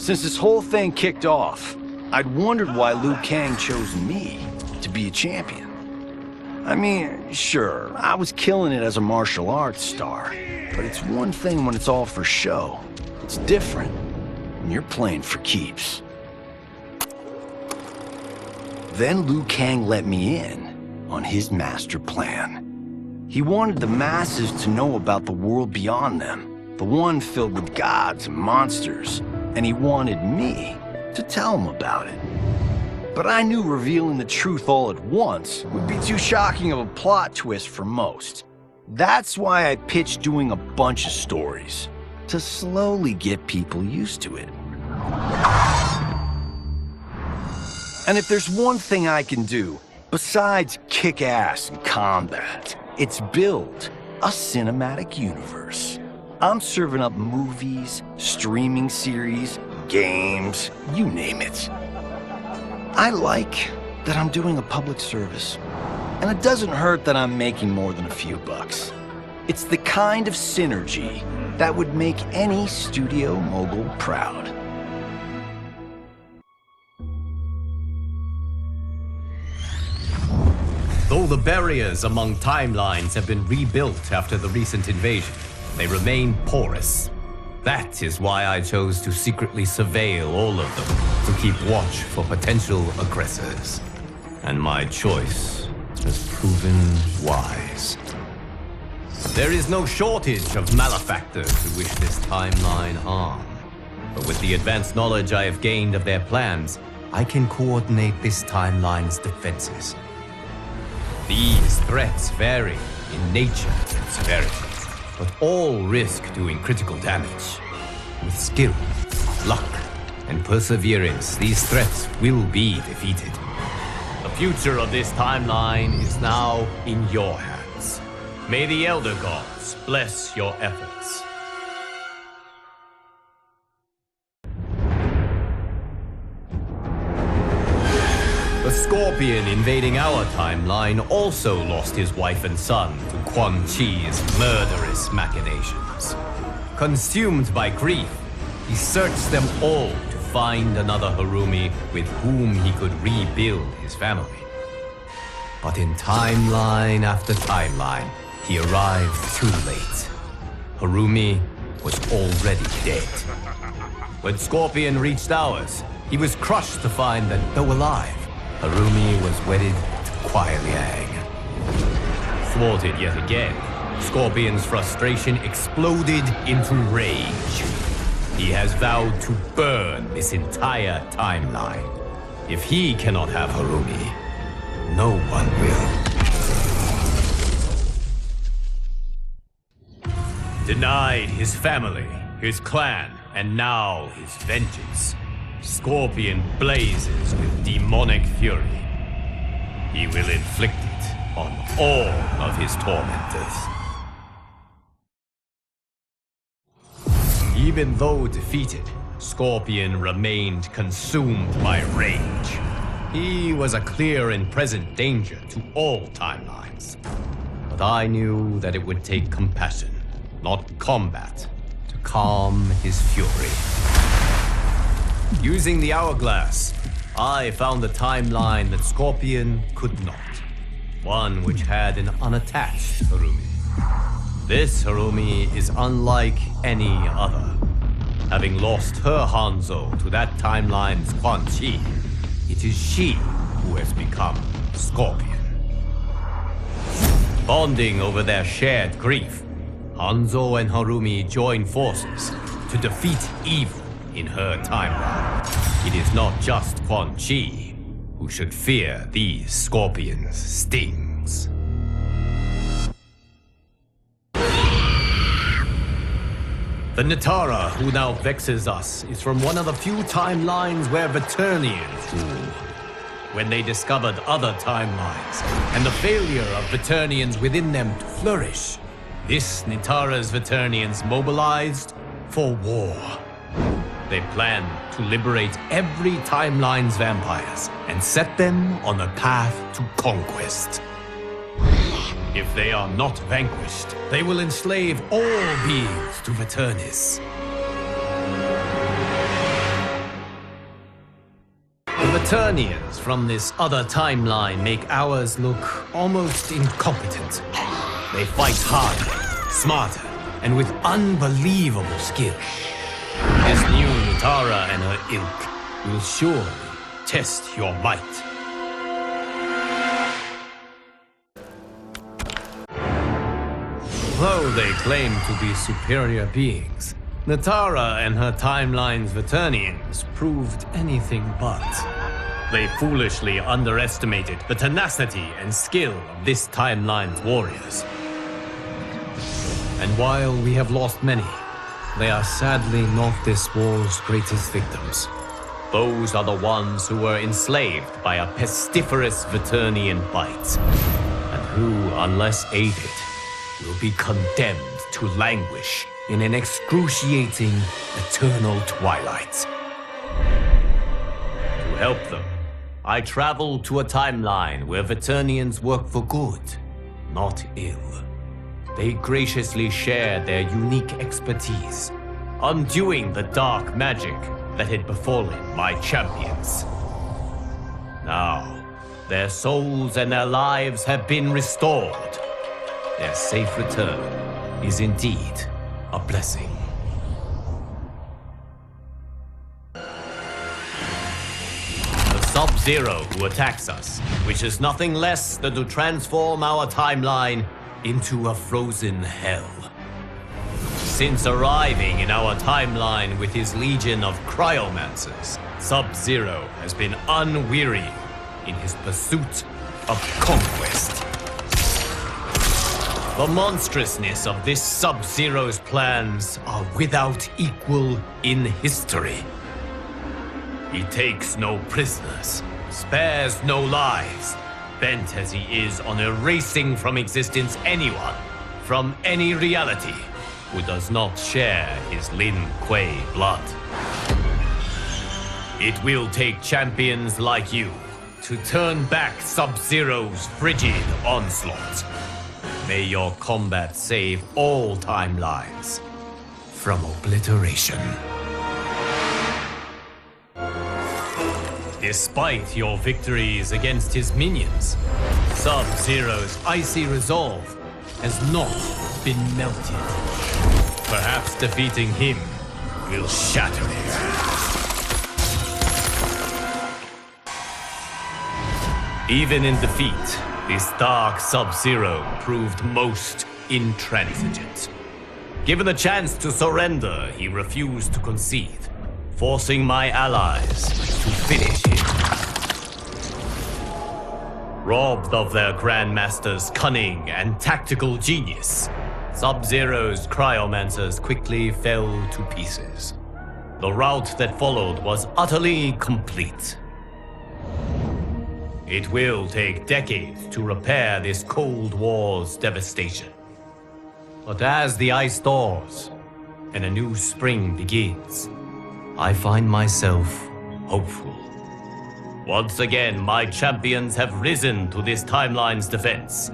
Since this whole thing kicked off, I'd wondered why Liu Kang chose me to be a champion. I mean, sure, I was killing it as a martial arts star, but it's one thing when it's all for show. It's different when you're playing for keeps. Then Liu Kang let me in on his master plan. He wanted the masses to know about the world beyond them, the one filled with gods and monsters, and he wanted me to tell them about it. But I knew revealing the truth all at once would be too shocking of a plot twist for most. That's why I pitched doing a bunch of stories, to slowly get people used to it. And if there's one thing I can do, besides kick ass in combat, it's build a cinematic universe. I'm serving up movies, streaming series, games, you name it. I like that I'm doing a public service, and it doesn't hurt that I'm making more than a few bucks. It's the kind of synergy that would make any studio mogul proud. Though the barriers among timelines have been rebuilt after the recent invasion, they remain porous. That is why I chose to secretly surveil all of them, to keep watch for potential aggressors. And my choice has proven wise. There is no shortage of malefactors who wish this timeline harm. But with the advanced knowledge I have gained of their plans, I can coordinate this timeline's defenses. These threats vary in nature and severity, but all risk doing critical damage. With skill, luck, and perseverance, these threats will be defeated. The future of this timeline is now in your hands. May the Elder Gods bless your efforts. The Scorpion invading our timeline also lost his wife and son to Quan Chi's murderous machinations. Consumed by grief, he searched them all to find another Harumi with whom he could rebuild his family. But in timeline after timeline, he arrived too late. Harumi was already dead. When Scorpion reached ours, he was crushed to find that, though alive, Harumi was wedded to Kuai Liang. Thwarted yet again, Scorpion's frustration exploded into rage. He has vowed to burn this entire timeline. If he cannot have Harumi, no one will. Denied his family, his clan, and now his vengeance. Scorpion blazes with demonic fury. He will inflict it on all of his tormentors. Even though defeated, Scorpion remained consumed by rage. He was a clear and present danger to all timelines. But I knew that it would take compassion, not combat, to calm his fury. Using the hourglass, I found a timeline that Scorpion could not. One which had an unattached Harumi. This Harumi is unlike any other. Having lost her Hanzo to that timeline's Quan Chi, it is she who has become Scorpion. Bonding over their shared grief, Hanzo and Harumi join forces to defeat evil in her timeline. It is not just Quan Chi who should fear these Scorpion's stings. The Natara who now vexes us is from one of the few timelines where Veternians rule. When they discovered other timelines and the failure of Veternians within them to flourish, this Natara's Veternians mobilized for war. They plan to liberate every timeline's vampires and set them on a path to conquest. If they are not vanquished, they will enslave all beings to Veternis. Veternians from this other timeline make ours look almost incompetent. They fight harder, smarter, and with unbelievable skill. This new Natara and her ilk will surely test your might. Though they claim to be superior beings, Natara and her timeline's Veternians proved anything but. They foolishly underestimated the tenacity and skill of this timeline's warriors. And while we have lost many, they are sadly not this war's greatest victims. Those are the ones who were enslaved by a pestiferous Veternian bite, and who, unless aided, will be condemned to languish in an excruciating, eternal twilight. To help them, I traveled to a timeline where Veternians work for good, not ill. They graciously shared their unique expertise, undoing the dark magic that had befallen my champions. Now, their souls and their lives have been restored. Their safe return is indeed a blessing. The Sub-Zero who attacks us wishes nothing less than to transform our timeline into a frozen hell. Since arriving in our timeline with his legion of cryomancers, Sub-Zero has been unwearying in his pursuit of conquest. The monstrousness of this Sub-Zero's plans are without equal in history. He takes no prisoners, spares no lives, bent as he is on erasing from existence anyone from any reality who does not share his Lin Kuei blood. It will take champions like you to turn back Sub-Zero's frigid onslaught. May your combat save all timelines from obliteration. Despite your victories against his minions, Sub-Zero's icy resolve has not been melted. Perhaps defeating him will shatter it. Even in defeat, this dark Sub-Zero proved most intransigent. Given the chance to surrender, he refused to concede, forcing my allies to finish him. Robbed of their Grandmaster's cunning and tactical genius, Sub-Zero's cryomancers quickly fell to pieces. The rout that followed was utterly complete. It will take decades to repair this Cold War's devastation. But as the ice thaws and a new spring begins, I find myself hopeful. Once again, my champions have risen to this timeline's defense,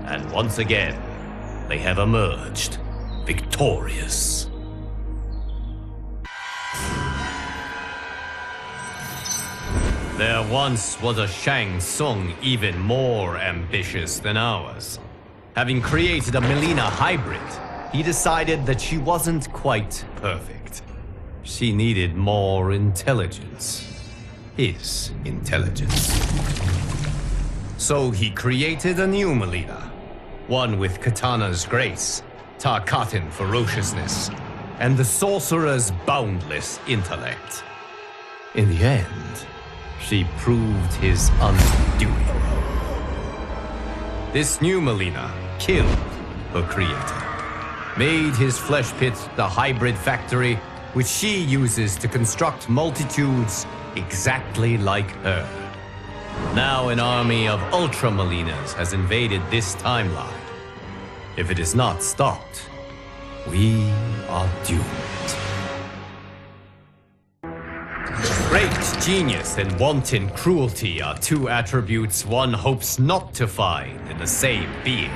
and once again, they have emerged victorious. There once was a Shang Tsung even more ambitious than ours. Having created a Melina hybrid, he decided that she wasn't quite perfect. She needed more intelligence. His intelligence. So he created a new Melina. One with Katana's grace, Tarkatan ferociousness, and the sorcerer's boundless intellect. In the end, she proved his undoing. This new Melina killed her creator, made his flesh pit the hybrid factory which she uses to construct multitudes exactly like her. Now an army of Ultra Melinas has invaded this timeline. If it is not stopped, we are doomed. Great genius and wanton cruelty are two attributes one hopes not to find in the same being.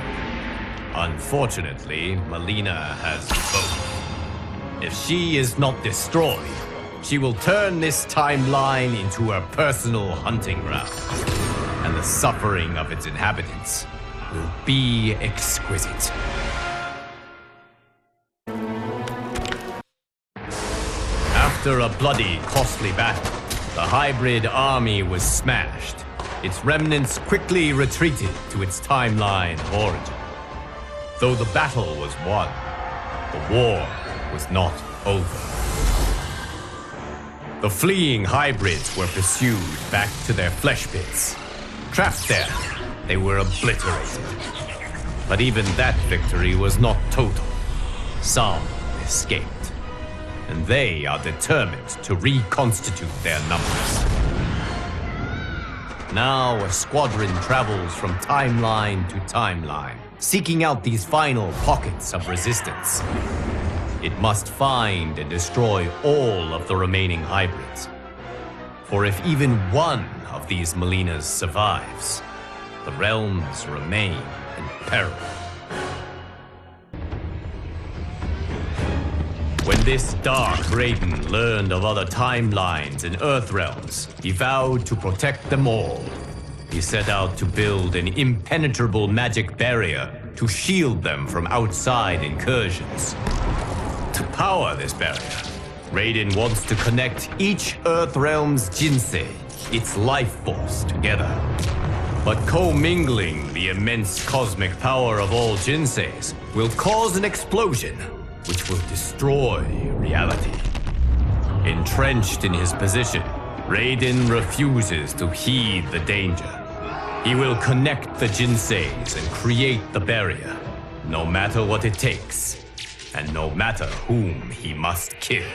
Unfortunately, Melina has both. If she is not destroyed, She will turn this timeline into her personal hunting ground, and the suffering of its inhabitants will be exquisite. After a bloody, costly battle, the hybrid army was smashed. Its remnants quickly retreated to its timeline of origin. Though the battle was won, the war was not over. The fleeing hybrids were pursued back to their flesh pits. Trapped there, they were obliterated. But even that victory was not total. Some escaped, and they are determined to reconstitute their numbers. Now a squadron travels from timeline to timeline, seeking out these final pockets of resistance. It must find and destroy all of the remaining hybrids. For if even one of these Molinas survives, the realms remain in peril. When this dark Raiden learned of other timelines and Earth realms, he vowed to protect them all. He set out to build an impenetrable magic barrier to shield them from outside incursions. To power this barrier, Raiden wants to connect each Earth realm's Jinsei, its life force, together. But commingling the immense cosmic power of all Jinseis will cause an explosion which will destroy reality. Entrenched in his position, Raiden refuses to heed the danger. He will connect the Jinseis and create the barrier, no matter what it takes, and no matter whom he must kill.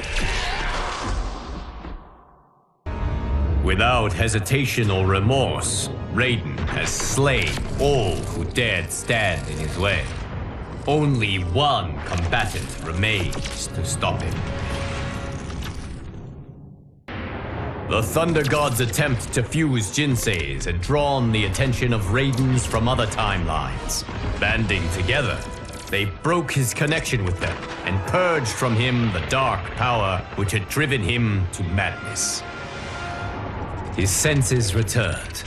Without hesitation or remorse, Raiden has slain all who dared stand in his way. Only one combatant remains to stop him. The Thunder God's attempt to fuse Jinseis had drawn the attention of Raidens from other timelines. Banding together, they broke his connection with them and purged from him the dark power which had driven him to madness. His senses returned.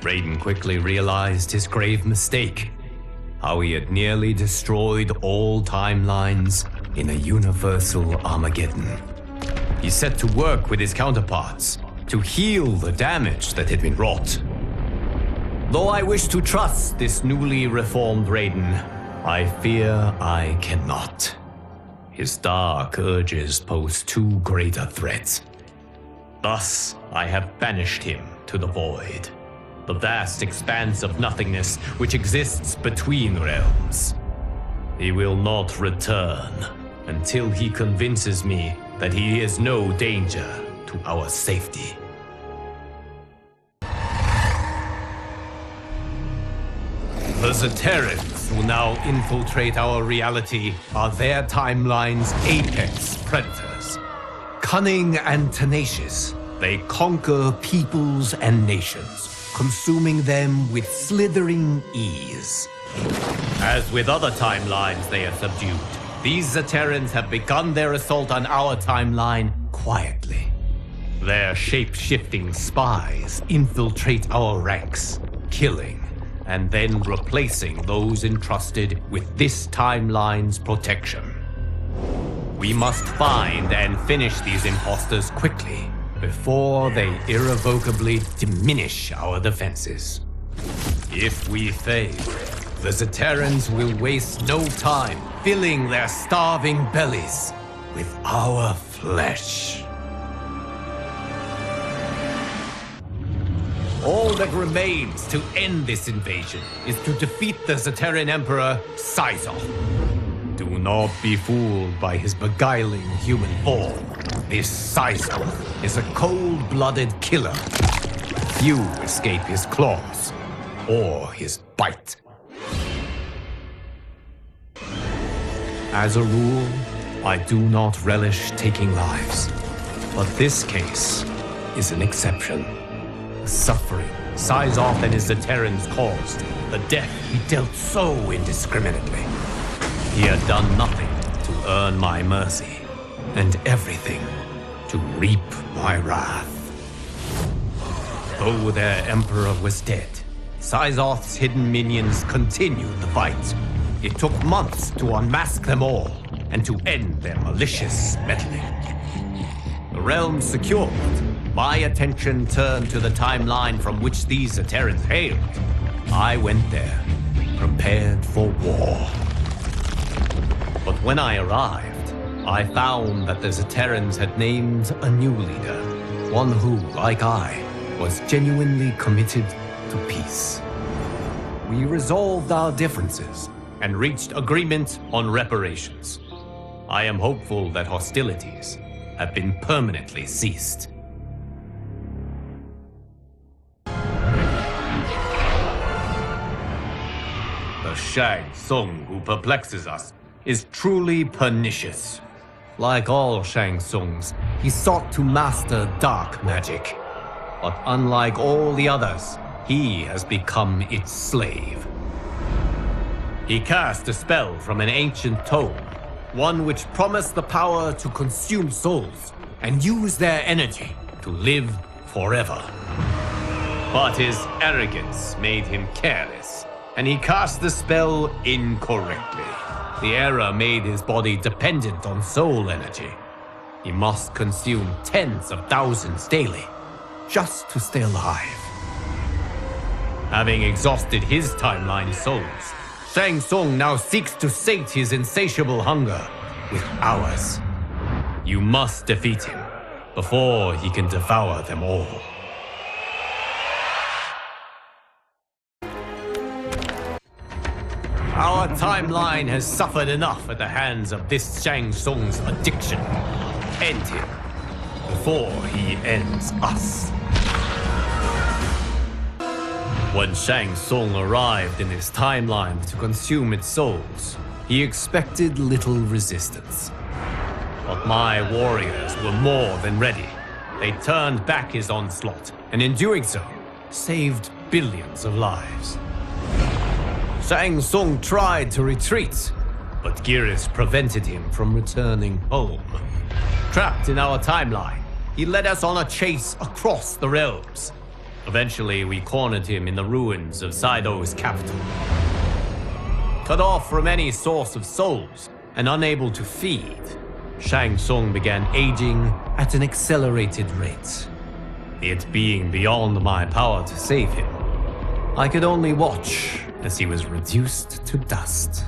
Raiden quickly realized his grave mistake. How he had nearly destroyed all timelines in a universal Armageddon. He set to work with his counterparts to heal the damage that had been wrought. Though I wish to trust this newly reformed Raiden, I fear I cannot. His dark urges pose too great a threat. Thus, I have banished him to the void, the vast expanse of nothingness which exists between realms. He will not return until he convinces me that he is no danger to our safety. The Zaterrans who now infiltrate our reality are their timeline's apex predators. Cunning and tenacious, they conquer peoples and nations, consuming them with slithering ease. As with other timelines they have subdued, these Zaterrans have begun their assault on our timeline quietly. Their shape-shifting spies infiltrate our ranks, killing and then replacing those entrusted with this timeline's protection. We must find and finish these imposters quickly before they irrevocably diminish our defenses. If we fail, the Zaterrans will waste no time filling their starving bellies with our flesh. All that remains to end this invasion is to defeat the Zaterran Emperor, Syzoth. Do not be fooled by his beguiling human form. This Syzoth is a cold-blooded killer. Few escape his claws or his bite. As a rule, I do not relish taking lives, but this case is an exception. The suffering Syzoth and his Zaterrans caused, the death he dealt so indiscriminately. He had done nothing to earn my mercy, and everything to reap my wrath. Though their emperor was dead, Sizoth's hidden minions continued the fight. It took months to unmask them all and to end their malicious meddling. The realm secured, my attention turned to the timeline from which these Terrans hailed. I went there, prepared for war. But when I arrived, I found that the Terrans had named a new leader, one who, like I, was genuinely committed to peace. We resolved our differences and reached agreement on reparations. I am hopeful that hostilities have been permanently ceased. The Shang Tsung who perplexes us is truly pernicious. Like all Shang Tsungs, he sought to master dark magic. But unlike all the others, he has become its slave. He cast a spell from an ancient tome, one which promised the power to consume souls and use their energy to live forever. But his arrogance made him careless, and he cast the spell incorrectly. The error made his body dependent on soul energy. He must consume tens of thousands daily, just to stay alive. Having exhausted his timeline souls, Shang Tsung now seeks to sate his insatiable hunger with ours. You must defeat him before he can devour them all. Our timeline has suffered enough at the hands of this Shang Tsung's addiction. End him before he ends us. When Shang Tsung arrived in his timeline to consume its souls, he expected little resistance. But my warriors were more than ready. They turned back his onslaught, and in doing so, saved billions of lives. Shang Tsung tried to retreat, but Geras prevented him from returning home. Trapped in our timeline, he led us on a chase across the realms. Eventually, we cornered him in the ruins of Sido's capital. Cut off from any source of souls and unable to feed, Shang Tsung began aging at an accelerated rate. It being beyond my power to save him, I could only watch as he was reduced to dust.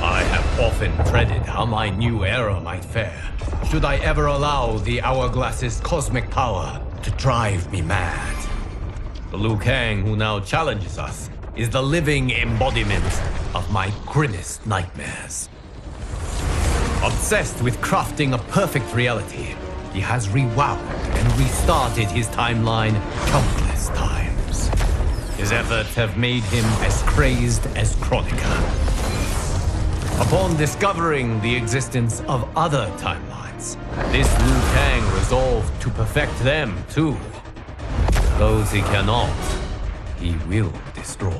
I have often dreaded how my new era might fare, should I ever allow the Hourglass's cosmic power to drive me mad. The Liu Kang who now challenges us is the living embodiment of my grimmest nightmares. Obsessed with crafting a perfect reality, he has rewound and restarted his timeline countless times. His efforts have made him as crazed as Chronica. Upon discovering the existence of other timelines, this Liu Kang resolved to perfect them too. Those he cannot, he will destroy.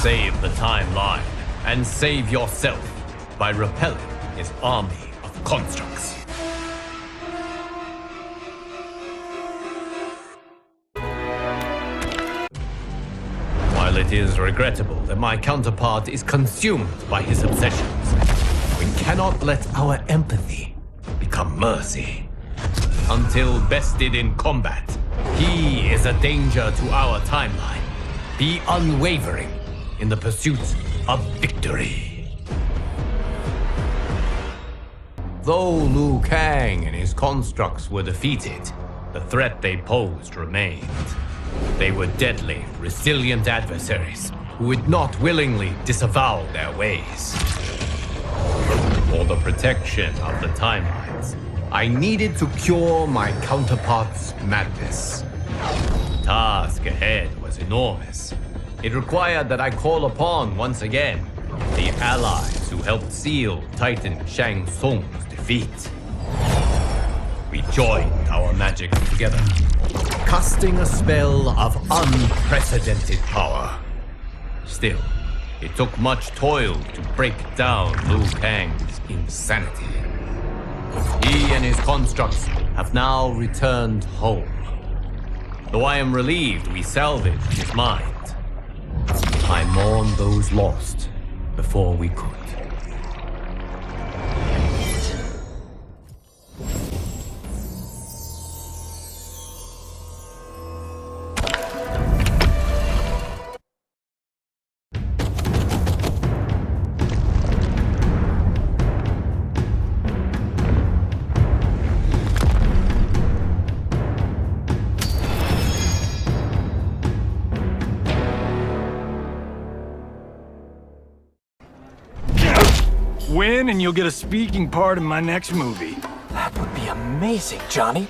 Save the timeline and save yourself by repelling his army of constructs. While it is regrettable that my counterpart is consumed by his obsessions, we cannot let our empathy become mercy. Until bested in combat, he is a danger to our timeline. Be unwavering in the pursuit of victory. Though Liu Kang and his constructs were defeated, the threat they posed remained. They were deadly, resilient adversaries who would not willingly disavow their ways. For the protection of the timelines, I needed to cure my counterpart's madness. The task ahead was enormous. It required that I call upon, once again, the allies who helped seal Titan Shang Tsung's defeat. We joined our magic together, casting a spell of unprecedented power. Still, It took much toil to break down Liu Kang's insanity. He and his constructs have now returned home. Though I am relieved we salvaged his mind, I mourn those lost before we could. Win and you'll get a speaking part in my next movie. That would be amazing, Johnny.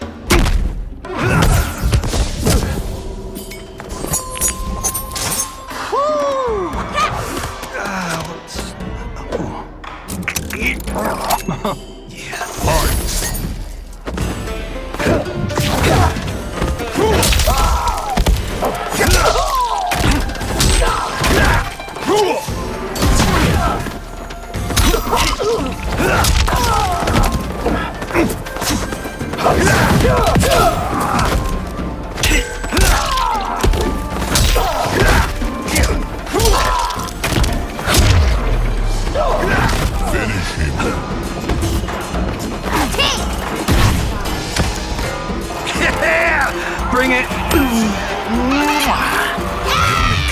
Bring it!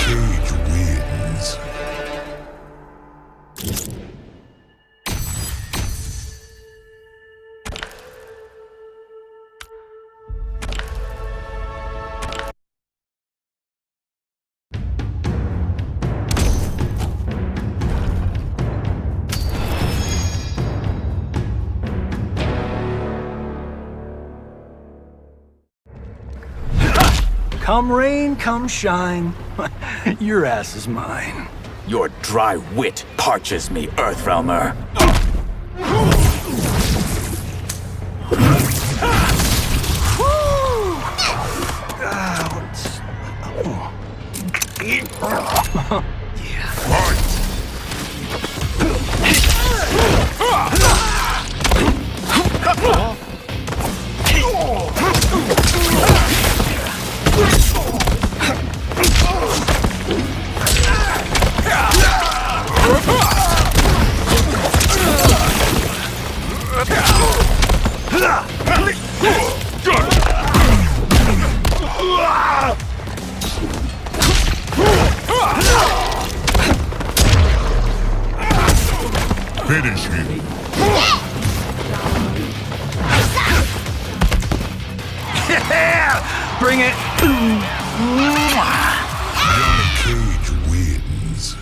Cage wins. Come rain, come shine. Your ass is mine. Your dry wit parches me, Earthrealmer. Finish him. Yeah! Bring it! Cage wins.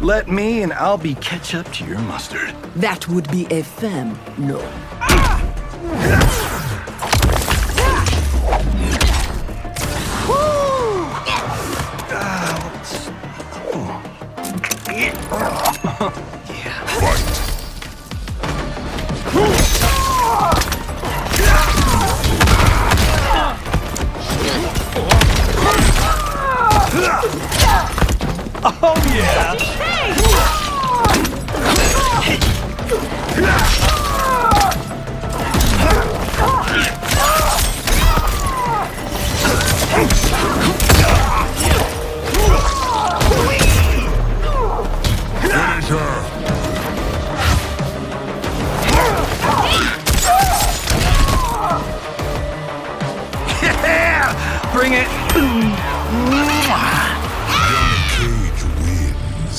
Let me and I'll be catch up to your mustard. That would be a firm no. Oh yeah! Finish her. Yeah! Bring it! Cage wins.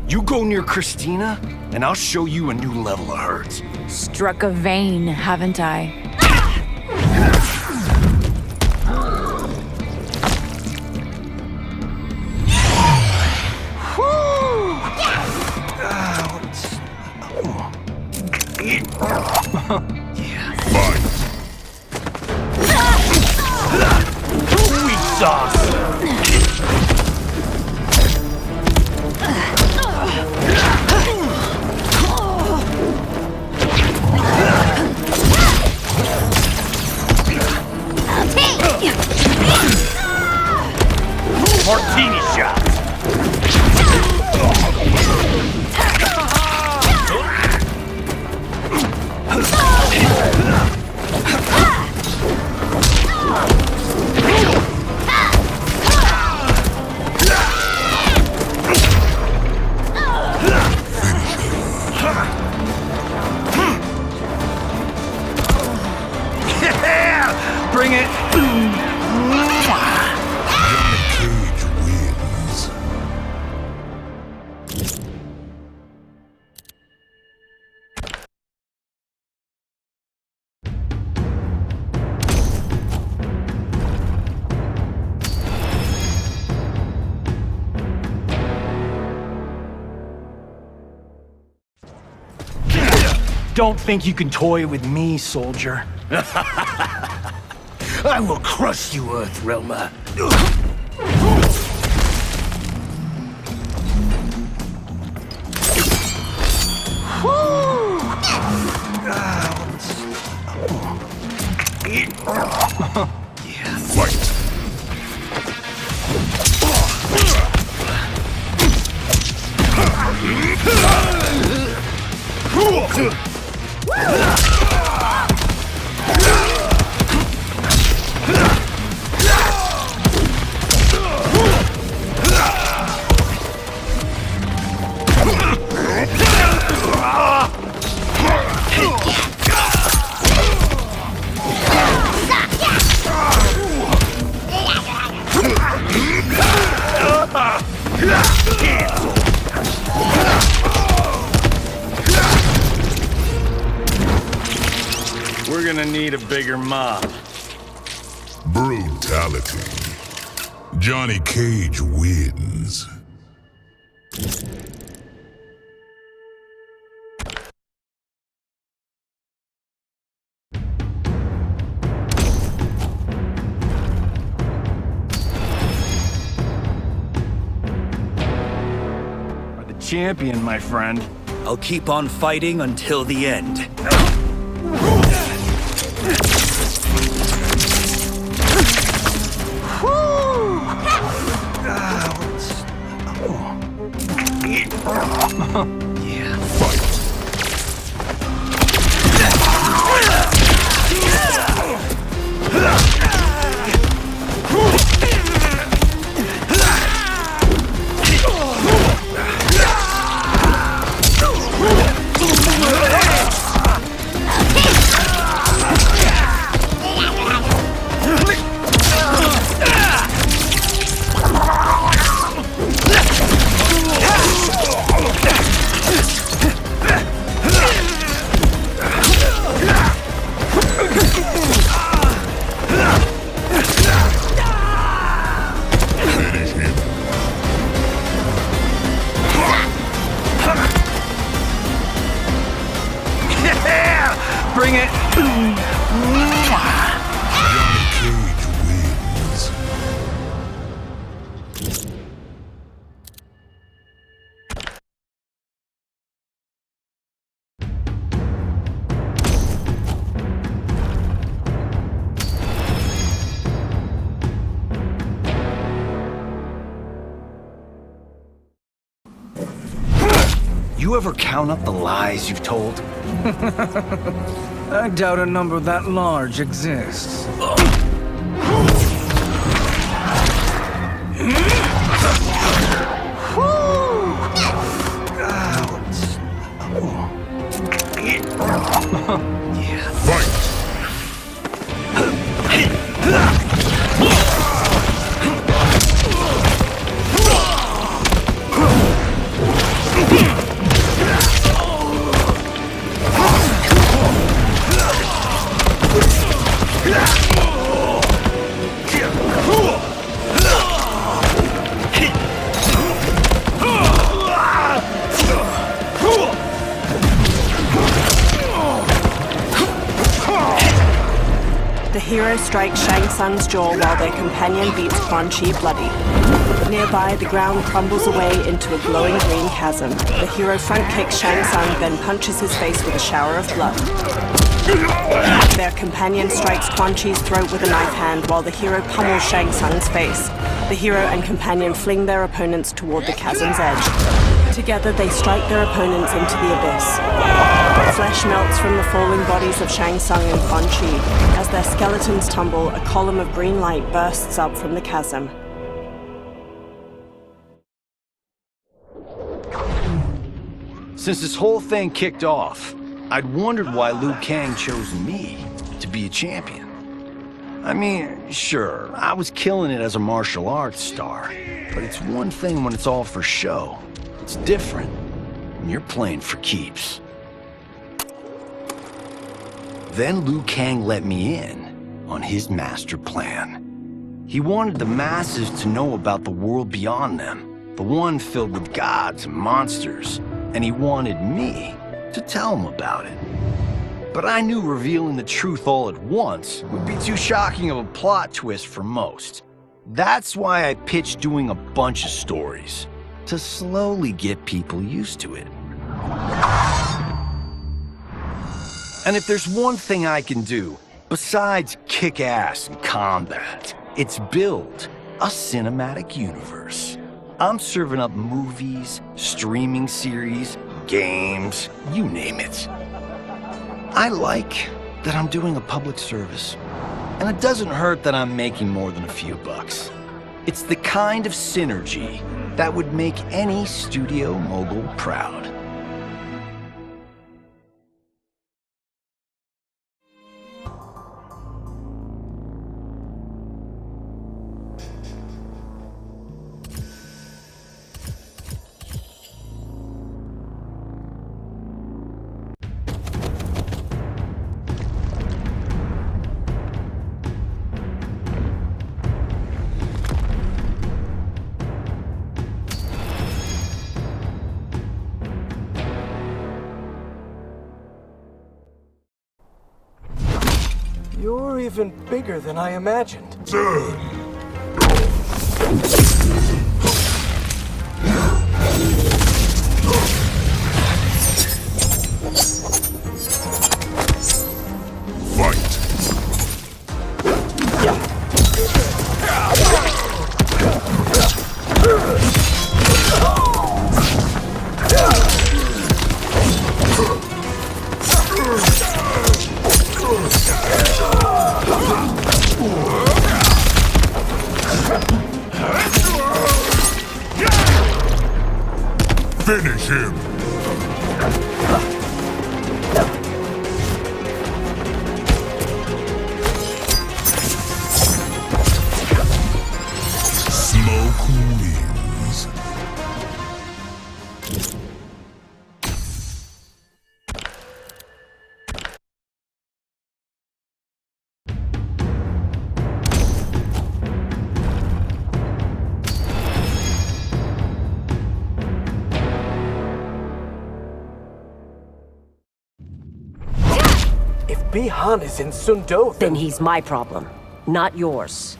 You go near Christina, and I'll show you a new level of hurt. Struck a vein, haven't I? Fight. Weak sauce. Martini shot. Yeah! Bring it. Cage wins. Don't think you can toy with me, soldier. I will crush you, Earthrealmer. Fight. We're gonna need a bigger mob. Brutality. Johnny Cage wins. Are the champion, my friend. I'll keep on fighting until the end. Fight. Finish him. Yeah! Bring it. Johnny Cage wins. You ever count up the lies you've told? I doubt a number that large exists. Fight. The hero strikes Shang Tsung's jaw while their companion beats Quan Chi bloody. Nearby, the ground crumbles away into a glowing green chasm. The hero front kicks Shang Tsung, then punches his face with a shower of blood. Their companion strikes Quan Chi's throat with a knife hand while the hero pummels Shang Tsung's face. The hero and companion fling their opponents toward the chasm's edge. Together, they strike their opponents into the abyss. Flesh melts from the falling bodies of Shang Tsung and Quan Chi. As their skeletons tumble, a column of green light bursts up from the chasm. Since this whole thing kicked off, I'd wondered why Liu Kang chose me to be a champion. I mean, sure, I was killing it as a martial arts star, but it's one thing when it's all for show. It's different when you're playing for keeps. Then Liu Kang let me in on his master plan. He wanted the masses to know about the world beyond them, the one filled with gods and monsters, and he wanted me to tell them about it. But I knew revealing the truth all at once would be too shocking of a plot twist for most. That's why I pitched doing a bunch of stories, to slowly get people used to it. And if there's one thing I can do, besides kick ass in combat, it's build a cinematic universe. I'm serving up movies, streaming series, games, you name it. I like that I'm doing a public service, and it doesn't hurt that I'm making more than a few bucks. It's the kind of synergy that would make any studio mogul proud. You're even bigger than I imagined. Finish him! Smoke wins. If Bi-Han is in Sun-Do, Then he's my problem, not yours.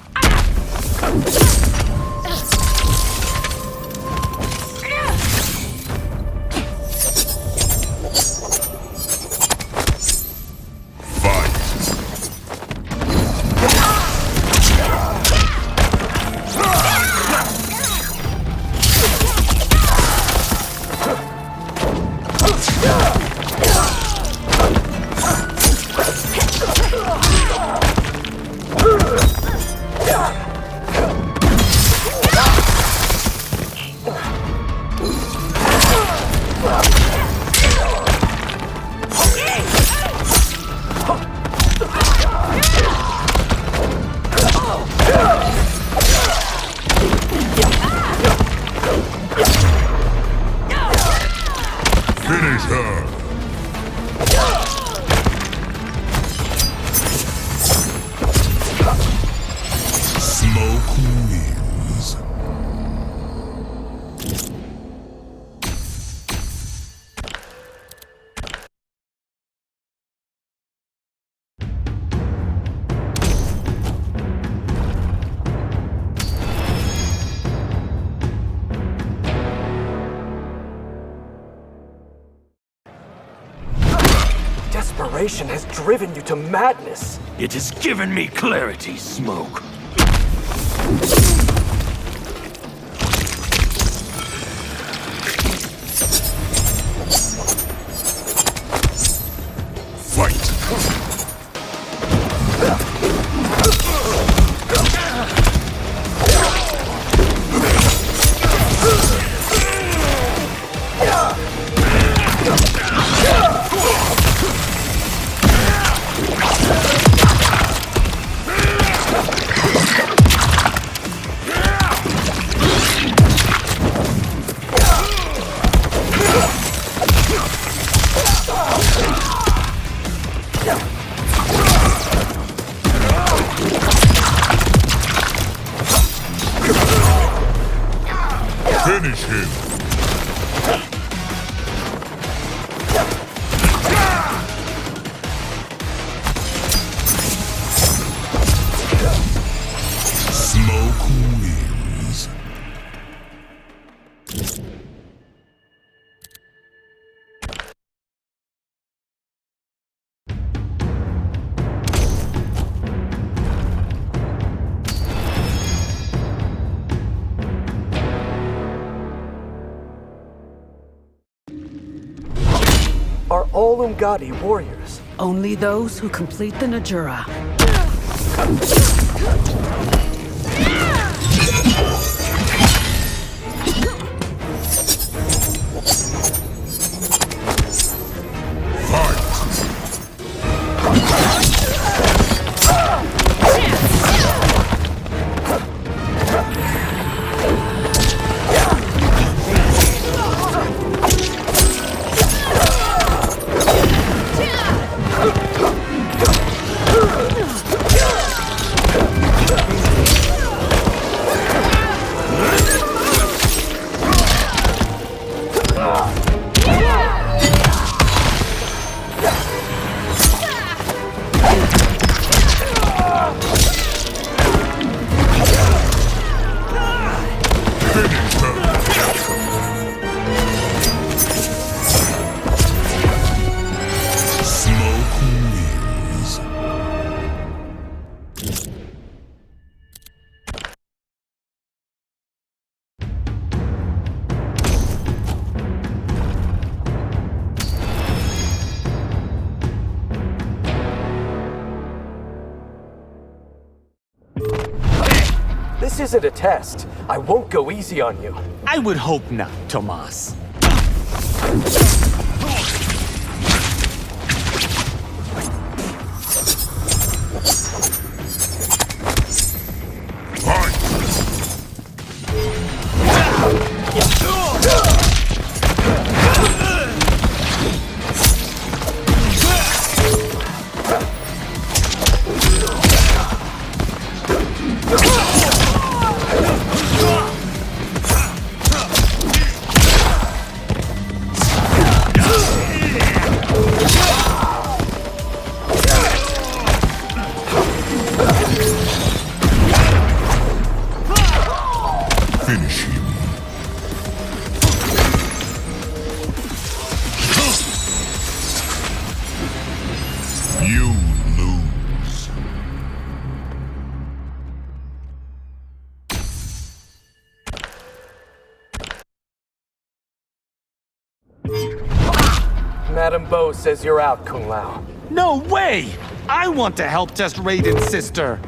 desperation has driven you to madness. It has given me clarity, Smoke. Finish him. Smoke wins. Are all Umgadi warriors? Only those who complete the Najura. This isn't a test. I won't go easy on you. I would hope not, Tomas. Finish him. You lose. Madame Bo says you're out, Kung Lao. No way! I want to help test Raiden's sister.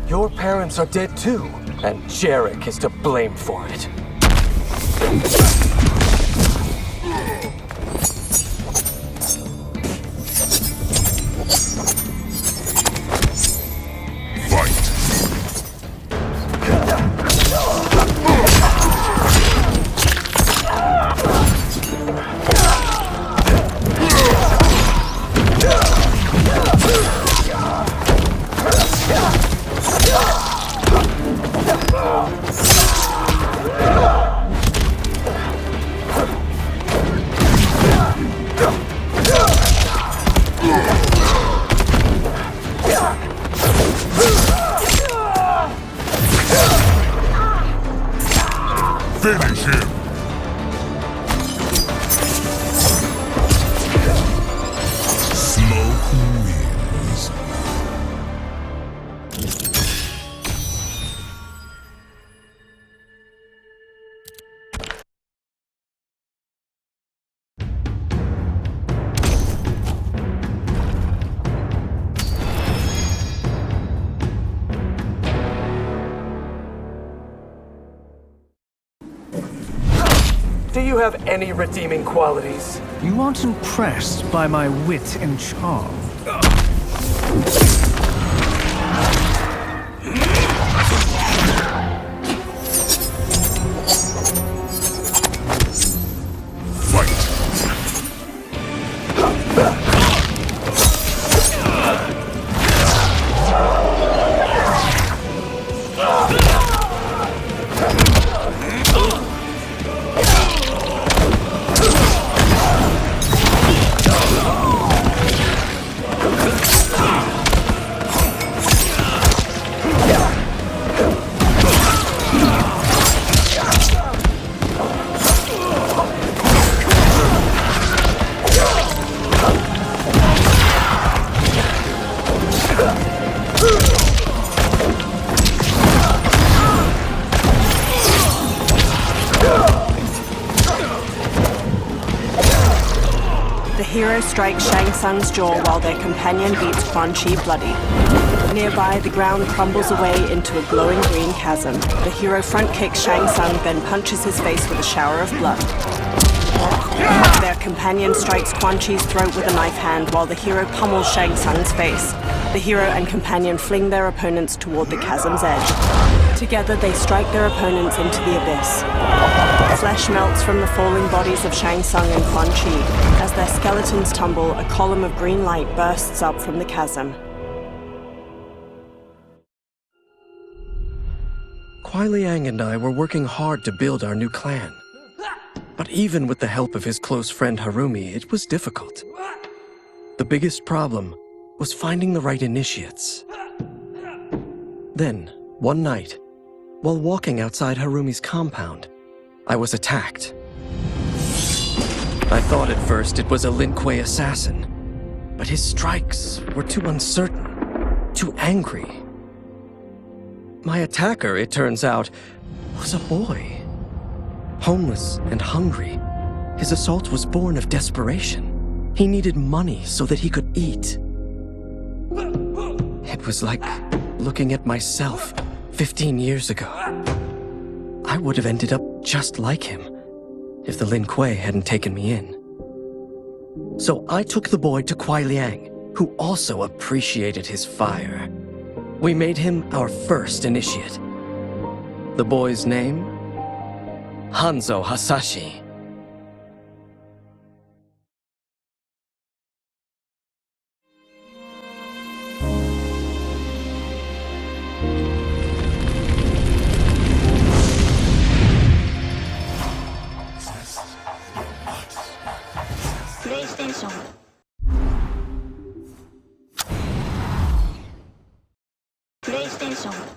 Your parents are dead too, and Jarek is to blame for it. Finish him! Smoke wins. Do you have any redeeming qualities? You aren't impressed by my wit and charm. The hero strikes Shang Tsung's jaw while their companion beats Quan Chi bloody. Nearby, the ground crumbles away into a glowing green chasm. The hero front kicks Shang Tsung, then punches his face with a shower of blood. Their companion strikes Quan Chi's throat with a knife hand while the hero pummels Shang Tsung's face. The hero and companion fling their opponents toward the chasm's edge. Together, they strike their opponents into the abyss. Flesh melts from the falling bodies of Shang Tsung and Quan Chi. As their skeletons tumble, a column of green light bursts up from the chasm. Kuai Liang and I were working hard to build our new clan. But even with the help of his close friend Harumi, it was difficult. The biggest problem was finding the right initiates. Then, one night, while walking outside Harumi's compound, I was attacked. I thought at first it was a Lin Kuei assassin, but his strikes were too uncertain, too angry. My attacker, it turns out, was a boy. Homeless and hungry, his assault was born of desperation. He needed money so that he could eat. It was like looking at myself 15 years ago. I would have ended up just like him if the Lin Kuei hadn't taken me in. So I took the boy to Kuai Liang, who also appreciated his fire. We made him our first initiate. The boy's name? Hanzo Hasashi. PlayStation